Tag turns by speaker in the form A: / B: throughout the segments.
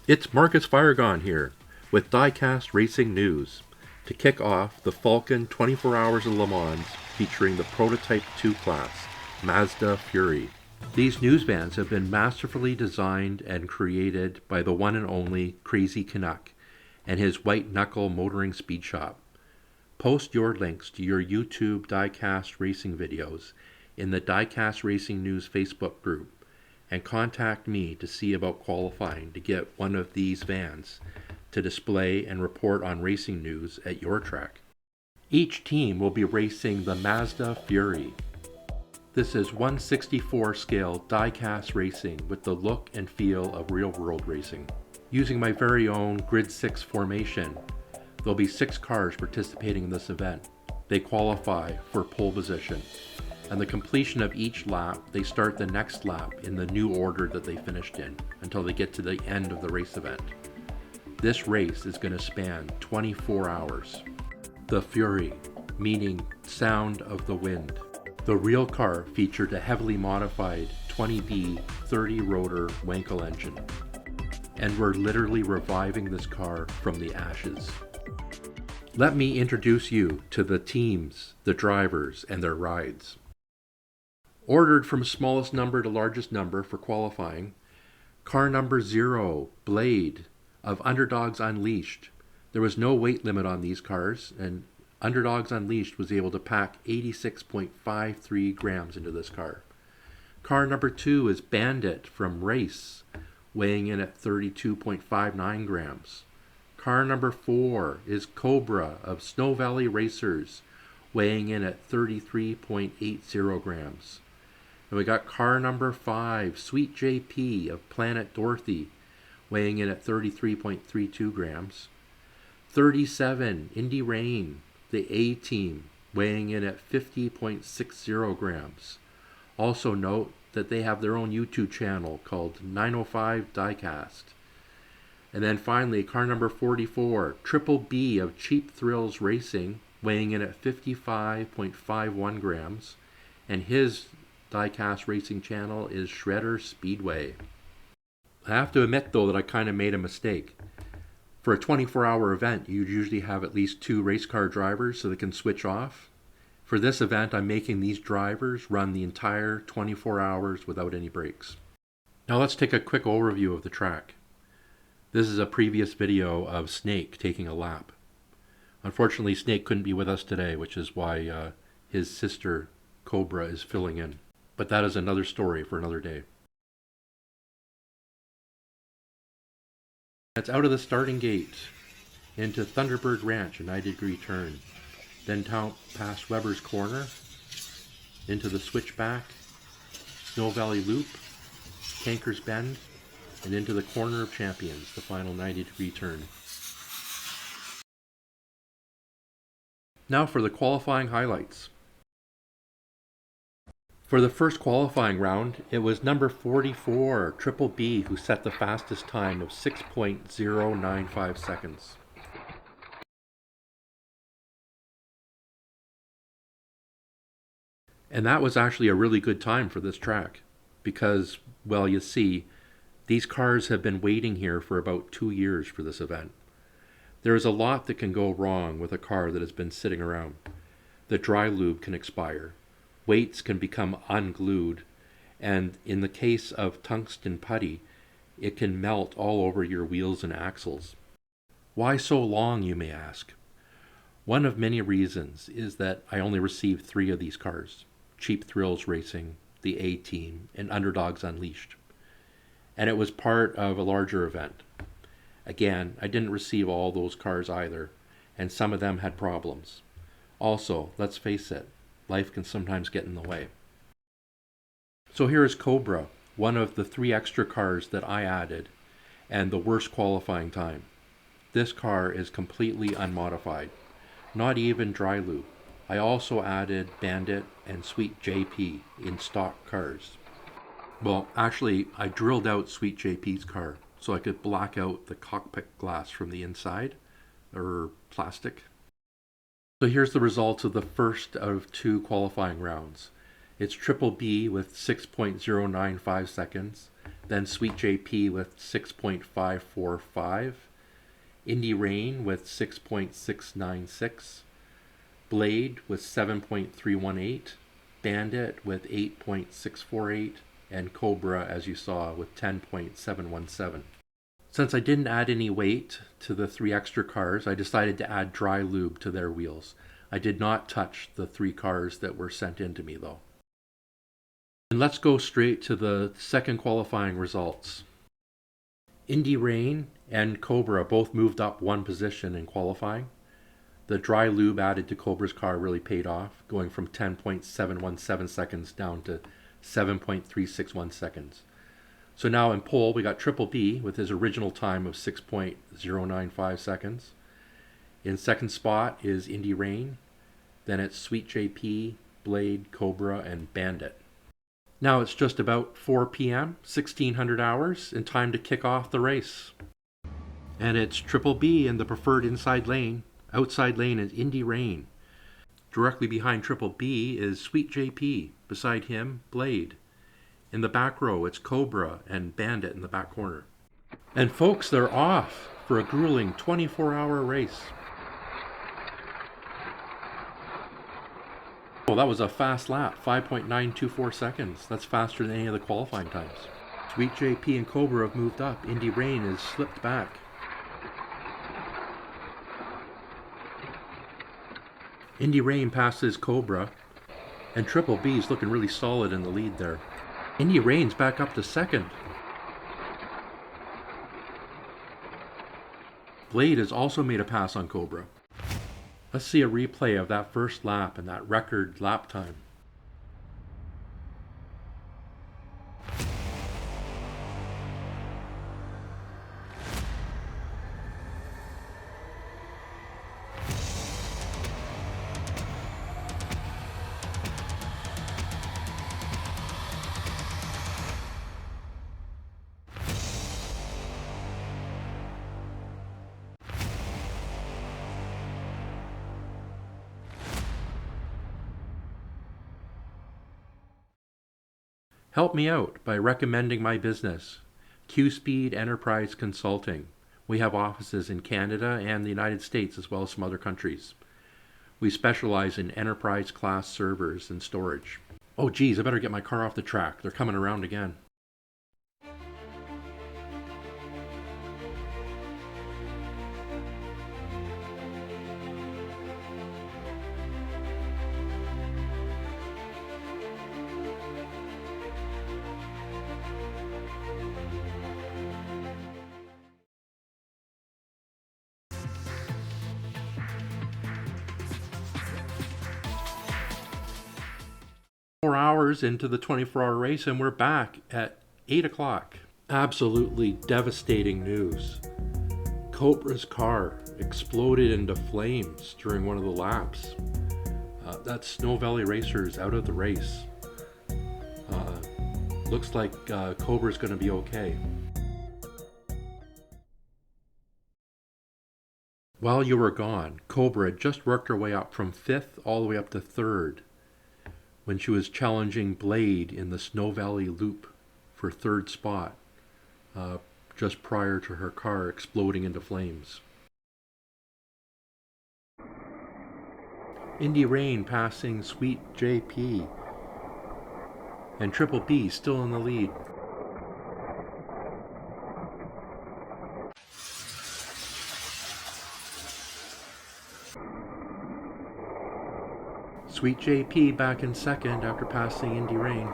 A: It's Marcus Firegone here with Diecast Racing News to kick off the Falken 24 Hours of Le Mans featuring the Prototype 2 class, Mazda Furai. These news vans have been masterfully designed and created by the one and only Crazy Canuck and his white knuckle motoring speed shop. Post your links to your YouTube Diecast Racing videos in the Diecast Racing News Facebook group and contact me to see about qualifying to get one of these vans to display and report on racing news at your track. Each team will be racing the Mazda Furai. This is 1/64 scale die-cast racing with the look and feel of real-world racing. Using my very own Grid 6 formation, there'll be 6 cars participating in this event. They qualify for pole position. And the completion of each lap, they start the next lap in the new order that they finished in until they get to the end of the race event. This race is going to span 24 hours. The Furai, meaning sound of the wind. The real car featured a heavily modified 20B 30 rotor Wankel engine. And we're literally reviving this car from the ashes. Let me introduce you to the teams, the drivers, and their rides. Ordered from smallest number to largest number for qualifying, car number 0, Blade, of Underdogs Unleashed. There was no weight limit on these cars, and Underdogs Unleashed was able to pack 86.53 grams into this car. Car number 2 is Bandit from R.A.C.E, weighing in at 32.59 grams. Car number 4 is Cobra of Snow Valley Racers, weighing in at 33.80 grams. And we got car number 5, Sweet JP of Planet Dorothy, weighing in at 33.32 grams. 37, Indy Rayne, the A team, weighing in at 50.60 grams. Also note that they have their own YouTube channel called 905 Diecast. And then finally, car number 44, Triple B of Cheap Thrills Racing, weighing in at 55.51 grams. And his Diecast Racing channel is Shredder Speedway. I have to admit though that I kind of made a mistake. For a 24-hour event, you usually have at least 2 race car drivers so they can switch off. For this event, I'm making these drivers run the entire 24 hours without any breaks. Now let's take a quick overview of the track. This is a previous video of Snake taking a lap. Unfortunately, Snake couldn't be with us today, which is why his sister Cobra is filling in. But that is another story for another day. It's out of the starting gate into Thunderbird Ranch, a 90-degree turn. Then down past Weber's Corner, into the switchback, Snow Valley Loop, Tankers Bend, and into the Corner of Champions, the final 90-degree turn. Now for the qualifying highlights. For the first qualifying round, it was number 44, Triple B, who set the fastest time of 6.095 seconds. And that was actually a really good time for this track because, well, you see, these cars have been waiting here for about 2 years for this event. There is a lot that can go wrong with a car that has been sitting around. The dry lube can expire. Weights can become unglued, and in the case of tungsten putty, it can melt all over your wheels and axles. Why so long, you may ask? One of many reasons is that I only received 3 of these cars: Cheap Thrills Racing, the A Team, and Underdogs Unleashed. And it was part of a larger event. Again, I didn't receive all those cars either, and some of them had problems. Also, let's face it, life can sometimes get in the way. So here is Cobra, one of the 3 extra cars that I added, and the worst qualifying time. This car is completely unmodified, not even dry lube. I also added Bandit and Sweet JP in stock cars. Well, actually, I drilled out Sweet JP's car so I could black out the cockpit glass from the inside, or plastic. So here's the results of the first of 2 qualifying rounds. It's Triple B with 6.095 seconds, then Sweet JP with 6.545, Rayne with 6.696, Blade with 7.318, Bandit with 8.648, and Cobra, as you saw, with 10.717. Since I didn't add any weight to the 3 extra cars, I decided to add dry lube to their wheels. I did not touch the 3 cars that were sent in to me though. And let's go straight to the second qualifying results. Rayne and Cobra both moved up 1 position in qualifying. The dry lube added to Cobra's car really paid off, going from 10.717 seconds down to 7.361 seconds. So now in pole, we got Triple B with his original time of 6.095 seconds. In second spot is Rayne. Then it's Sweet JP, Blade, Cobra, and Bandit. Now it's just about 4 p.m., 1600 hours, and time to kick off the race. And it's Triple B in the preferred inside lane. Outside lane is Rayne. Directly behind Triple B is Sweet JP. Beside him, Blade. In the back row, it's Cobra and Bandit in the back corner. And folks, they're off for a grueling 24-hour race. Oh, that was a fast lap, 5.924 seconds. That's faster than any of the qualifying times. Sweet JP and Cobra have moved up. Rayne has slipped back. Rayne passes Cobra, and Triple B's looking really solid in the lead there. Rayne's back up to second. Blade has also made a pass on Cobra. Let's see a replay of that first lap and that record lap time. Help me out by recommending my business, Q-Speed Enterprise Consulting. We have offices in Canada and the United States as well as some other countries. We specialize in enterprise class servers and storage. Oh geez, I better get my car off the track. They're coming around again. Hours into the 24-hour race, and we're back at 8 o'clock. Absolutely devastating news. Cobra's car exploded into flames during one of the laps. That Snow Valley racer is out of the race. Looks like Cobra's going to be okay. While you were gone, Cobra had just worked her way up from 5th all the way up to 3rd. When she was challenging Blade in the Snow Valley Loop for 3rd spot, just prior to her car exploding into flames. Rayne passing Sweet JP, and Triple B still in the lead. Sweet JP back in second after passing Rayne.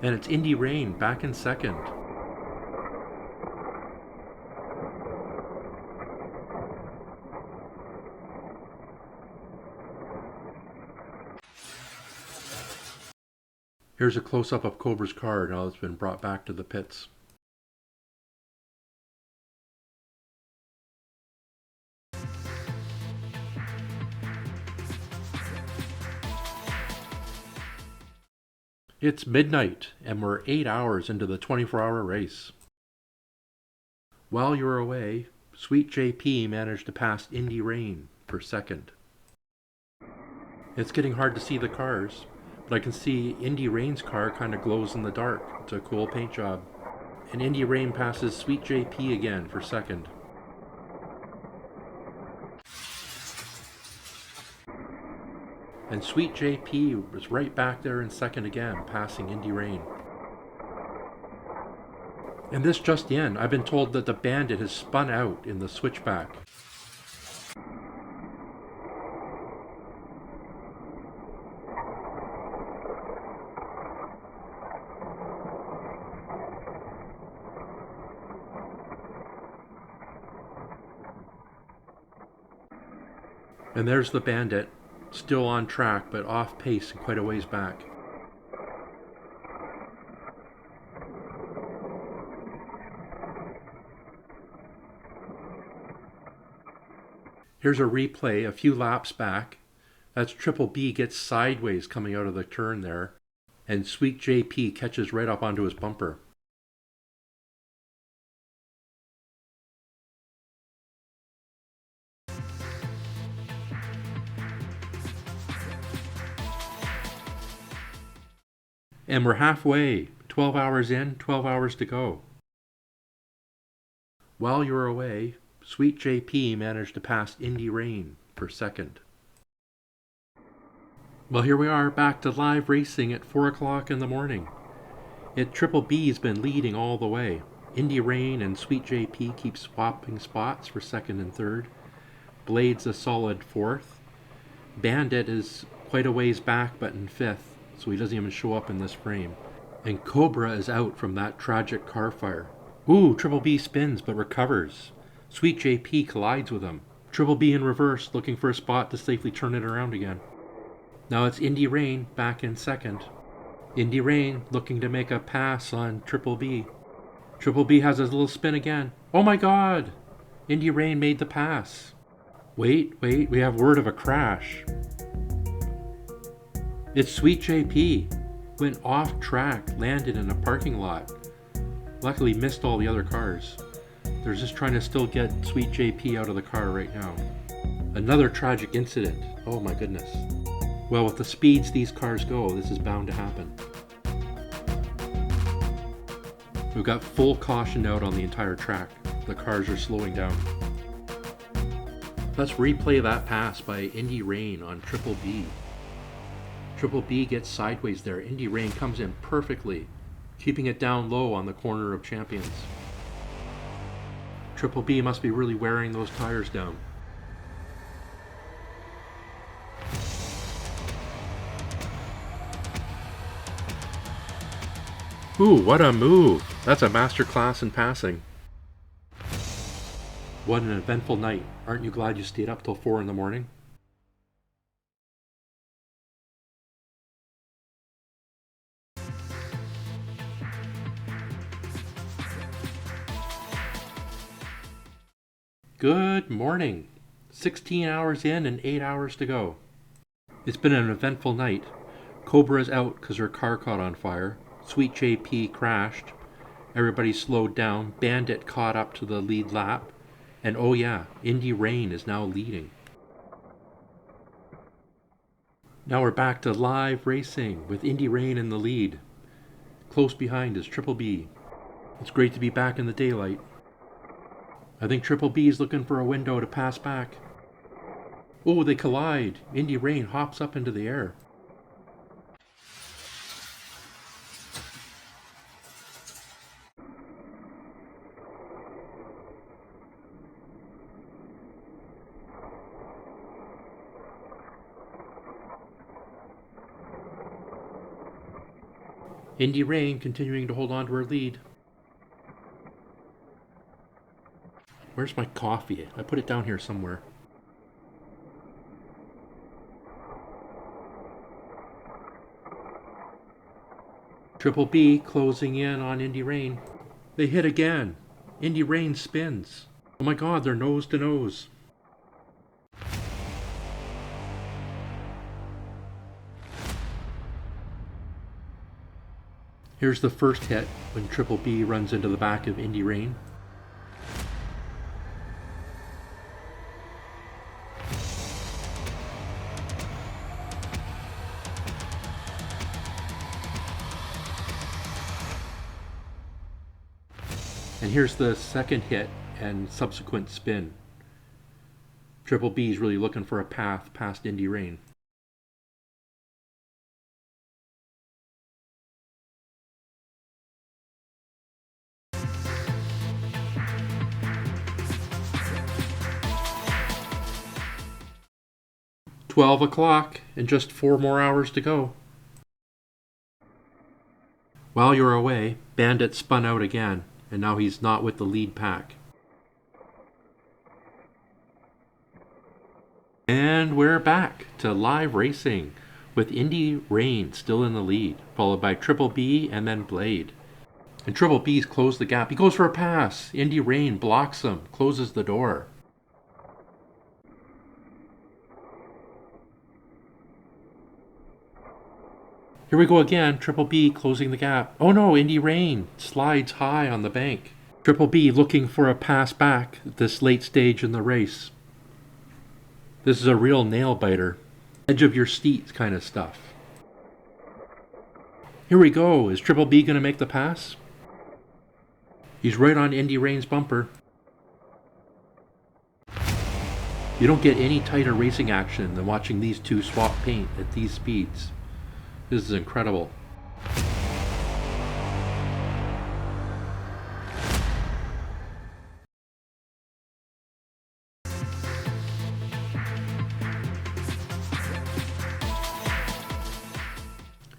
A: And it's Rayne back in second. Here's a close-up of Cobra's car now it's been brought back to the pits. It's midnight, and we're 8 hours into the 24-hour race. While you were away, Sweet JP managed to pass Rayne for second. It's getting hard to see the cars, but I can see Rayne's car kind of glows in the dark. It's a cool paint job. And Rayne passes Sweet JP again for second. And Sweet JP was right back there in second again, passing Rayne. And this just in, I've been told that the Bandit has spun out in the switchback. And there's the Bandit, still on track but off pace and quite a ways back. Here's a replay a few laps back. That's Triple B gets sideways coming out of the turn there, and Sweet JP catches right up onto his bumper. And we're halfway, 12 hours in, 12 hours to go. While you were away, Sweet JP managed to pass Rayne for second. Well, here we are back to live racing at 4 o'clock in the morning. Triple B's been leading all the way. Rayne and Sweet JP keep swapping spots for second and third. Blade's a solid fourth. Bandit is quite a ways back but in fifth, so he doesn't even show up in this frame. And Cobra is out from that tragic car fire. Ooh, Triple B spins but recovers. Sweet JP collides with him. Triple B in reverse, looking for a spot to safely turn it around again. Now it's Rayne back in second. Rayne looking to make a pass on Triple B. Triple B has his little spin again. Oh my god! Rayne made the pass. Wait, we have word of a crash. It's Sweet JP. Went off track, landed in a parking lot. Luckily missed all the other cars. They're just trying to still get Sweet JP out of the car right now. Another tragic incident. Oh my goodness. Well, with the speeds these cars go, this is bound to happen. We've got full caution out on the entire track. The cars are slowing down. Let's replay that pass by Rayne on Triple B. Triple B gets sideways there. Rayne comes in perfectly, keeping it down low on the corner of Champions. Triple B must be really wearing those tires down. Ooh, what a move! That's a masterclass in passing. What an eventful night. Aren't you glad you stayed up till 4 in the morning? Good morning. 16 hours in and 8 hours to go. It's been an eventful night. Cobra is out because her car caught on fire. Sweet JP crashed. Everybody slowed down. Bandit caught up to the lead lap. And oh yeah, Rayne is now leading. Now we're back to live racing with Rayne in the lead. Close behind is Triple B. It's great to be back in the daylight. I think Triple B is looking for a window to pass back. Oh, they collide. Rayne hops up into the air. Rayne continuing to hold on to her lead. Where's my coffee? I put it down here somewhere. Triple B closing in on Rayne. They hit again. Rayne spins. Oh my god, they're nose to nose. Here's the first hit when Triple B runs into the back of Indy Rayne. And here's the second hit and subsequent spin. Triple B is really looking for a path past Indy Rayne. $12 and just 4 more hours to go. While you're away, Bandit spun out again, and now he's not with the lead pack. And we're back to live racing with Indy Rayne still in the lead, followed by Triple B and then Blade. And Triple B's closed the gap. He goes for a pass. Indy Rayne blocks him, closes the door. Here we go again, Triple B closing the gap. Oh no, Indy Rayne slides high on the bank. Triple B looking for a pass back at this late stage in the race. This is a real nail biter. Edge of your seat kind of stuff. Here we go. Is Triple B going to make the pass? He's right on Indy Rayne's bumper. You don't get any tighter racing action than watching these two swap paint at these speeds. This is incredible.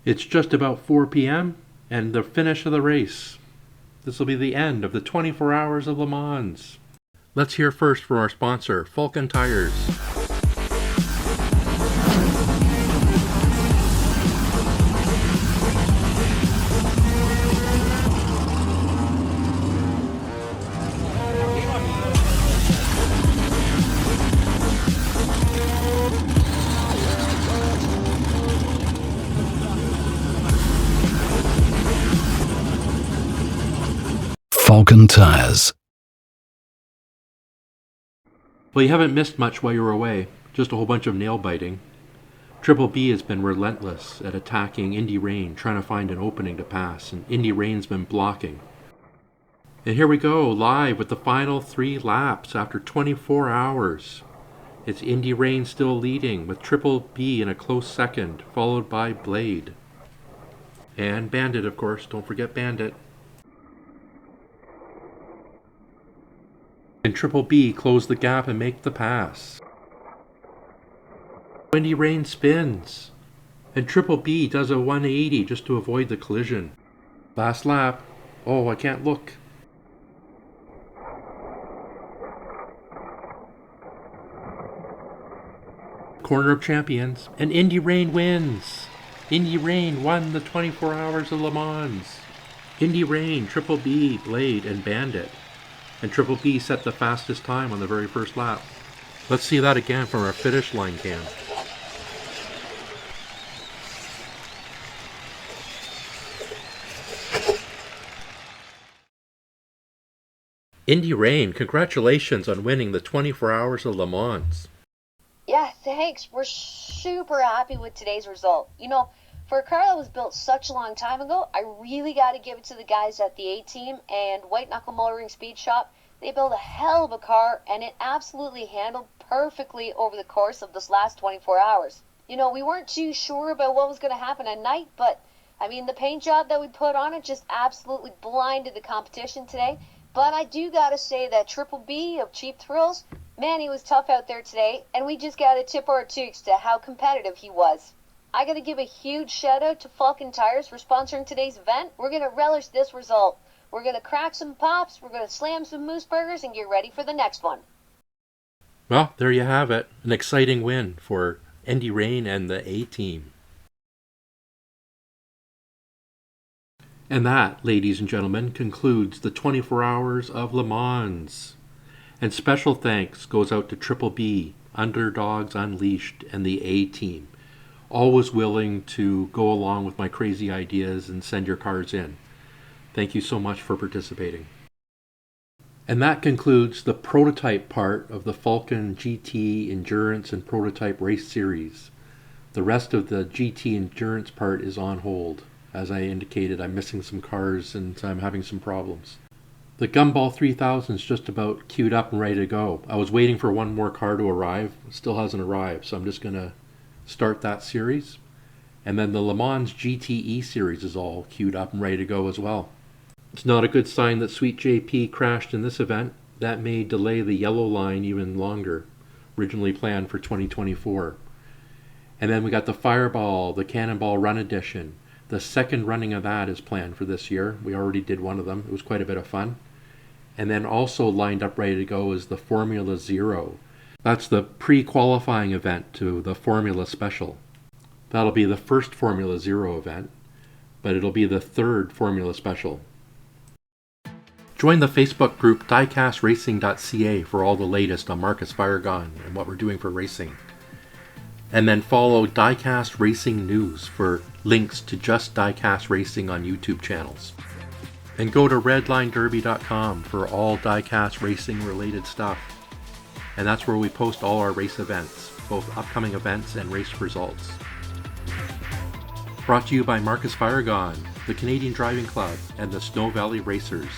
A: It's just about 4 p.m. and the finish of the race. This will be the end of the 24 hours of Le Mans. Let's hear first from our sponsor, Falken Tires.
B: Falken Tires.
A: Well, you haven't missed much while you were away. Just a whole bunch of nail biting. Triple B has been relentless at attacking Indy Rayne, trying to find an opening to pass, and Indy Rayne's been blocking. And here we go, live with the final 3 laps after 24 hours. It's Indy Rayne still leading, with Triple B in a close second, followed by Blade. And Bandit, of course. Don't forget Bandit. And Triple B close the gap and make the pass. Indy Rayne spins. And Triple B does a 180 just to avoid the collision. Last lap. Oh, I can't look. Corner of Champions. And Indy Rayne wins. Indy Rayne won the 24 hours of Le Mans. Indy Rayne, Triple B, Blade, and Bandit. And Triple B set the fastest time on the very first lap. Let's see that again from our finish line cam. Indy Rayne, congratulations on winning the 24 hours of Le Mans.
C: Yeah, thanks. We're super happy with today's result. You know, for a car that was built such a long time ago, I really got to give it to the guys at the A-Team and White Knuckle Motoring Speed Shop. They built a hell of a car, and it absolutely handled perfectly over the course of this last 24 hours. You know, we weren't too sure about what was going to happen at night, but, I mean, the paint job that we put on it just absolutely blinded the competition today. But I do got to say that Triple B of Cheap Thrills, man, he was tough out there today, and we just got to tip our toques to how competitive he was. I got to give a huge shout out to Falken Tires for sponsoring today's event. We're going to relish this result. We're going to crack some pops, we're going to slam some moose burgers, and get ready for the next one.
A: Well, there you have it. An exciting win for Indy Rayne and the A-Team. And that, ladies and gentlemen, concludes the 24 hours of Le Mans. And special thanks goes out to Triple B, Underdogs Unleashed, and the A-Team. always willing to go along with my crazy ideas and send your cars in. Thank you so much for participating. And that concludes the prototype part of the Falken GT Endurance and Prototype Race Series. The rest of the GT Endurance part is on hold. As I indicated, I'm missing some cars and I'm having some problems. The Gumball 3000 is just about queued up and ready to go. I was waiting for one more car to arrive. It still hasn't arrived, so I'm just going to start that series. And then the LeMans GTE series is all queued up and ready to go as well. It's not a good sign that Sweet JP crashed in this event. That may delay the yellow line even longer, originally planned for 2024. And then we got the Fireball, the Cannonball Run Edition. The second running of that is planned for this year. We already did one of them. It was quite a bit of fun. And then also lined up ready to go is the Formula Zero. That's the pre-qualifying event to the Formula Special. That'll be the first Formula Zero event, but it'll be the third Formula Special. Join the Facebook group diecastracing.ca for all the latest on Marcus Firegone and what we're doing for racing. And then follow Diecast Racing News for links to Just Diecast Racing on YouTube channels. And go to redlinederby.com for all diecast racing related stuff. And that's where we post all our race events, both upcoming events and race results. Brought to you by Marcus Firegone, the Canadian Driving Club, and the Snow Valley Racers.